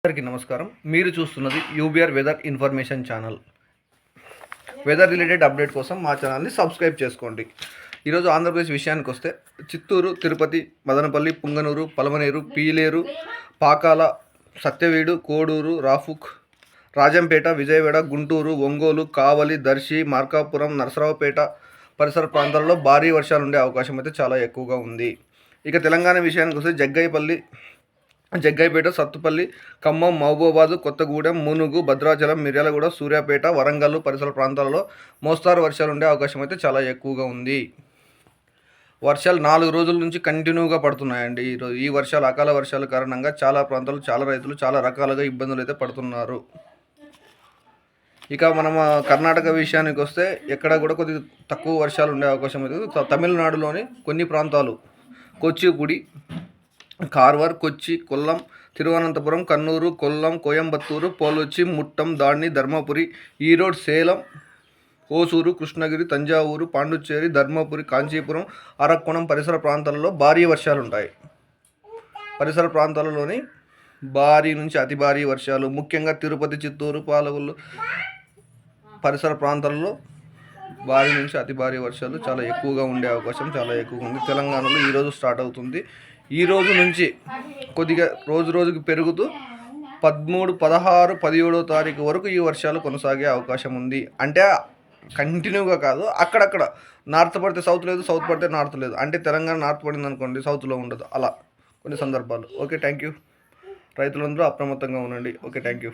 అందరికీ నమస్కారం. మీరు చూస్తున్నది UBR weather information channel. Weather related update కోసం మా ఛానల్ని సబ్స్క్రైబ్ చేసుకోండి. ఈరోజు ఆంధ్రప్రదేశ్ విషయానికి వస్తే చిత్తూరు, తిరుపతి, మదనపల్లి, పుంగనూరు, పలమనేరు, పీలేరు, పాకాల, సత్యవేడు, కోడూరు, రాఫుక్, రాజంపేట, విజయవాడ, గుంటూరు, ఒంగోలు, కావలి, దర్శి, మార్కాపురం, నరసరావుపేట పరిసర ప్రాంతాల్లో భారీ వర్షాలు ఉండే అవకాశం అయితే చాలా ఎక్కువగా ఉంది. ఇక తెలంగాణ విషయానికి వస్తే జగ్గైపేట, సత్తుపల్లి, ఖమ్మం, మహబూబాబాద్, కొత్తగూడెం, మునుగు, భద్రాచలం, మిర్యాలగూడ, సూర్యాపేట, వరంగల్ పరిసర ప్రాంతాలలో మోస్తారు వర్షాలు ఉండే అవకాశం అయితే చాలా ఎక్కువగా ఉంది. వర్షాలు 4 రోజుల నుంచి కంటిన్యూగా పడుతున్నాయండి. ఈ వర్షాలు, అకాల వర్షాల కారణంగా చాలా ప్రాంతాలు, చాలా రైతులు చాలా రకాలుగా ఇబ్బందులు అయితే పడుతున్నారు. ఇక మనం కర్ణాటక విషయానికి వస్తే ఎక్కడ కూడా కొద్దిగా తక్కువ వర్షాలు ఉండే అవకాశం అయితే తమిళనాడులోని కొన్ని ప్రాంతాలు కూచిపూడి, కార్వార్, కొచ్చి, కొల్లం, తిరువనంతపురం, కన్నూరు, కొల్లం, కోయంబత్తూరు, పోలొచ్చి, ముట్టం, దాణి, ధర్మపురి, ఈరోడ్, సేలం, ఓసూరు, కృష్ణగిరి, తంజావూరు, పాండుచ్చేరి, ధర్మపురి, కాంచీపురం, అరక్కోణం పరిసర ప్రాంతాలలో భారీ వర్షాలు ఉంటాయి. పరిసర ప్రాంతాలలోని భారీ నుంచి అతి భారీ వర్షాలు, ముఖ్యంగా తిరుపతి, చిత్తూరు, పాలకొల్లు పరిసర ప్రాంతాలలో భారీ నుంచి అతి భారీ వర్షాలు చాలా ఎక్కువగా ఉండే అవకాశం చాలా ఎక్కువగా ఉంది. తెలంగాణలో ఈరోజు స్టార్ట్ అవుతుంది. ఈ రోజు నుంచి కొద్దిగా రోజుకి పెరుగుతూ 13, 16, 17వ తారీఖు వరకు ఈ వర్షాలు కొనసాగే అవకాశం ఉంది. అంటే కంటిన్యూగా కాదు, అక్కడక్కడ నార్త్ పడితే సౌత్ లేదు, సౌత్ పడితే నార్త్ లేదు. అంటే తెలంగాణ నార్త్ పడింది అనుకోండి, సౌత్లో ఉండదు. అలా కొన్ని సందర్భాలు. Okay, thank you. రైతులందరూ అప్రమత్తంగా ఉండండి. Okay, thank you.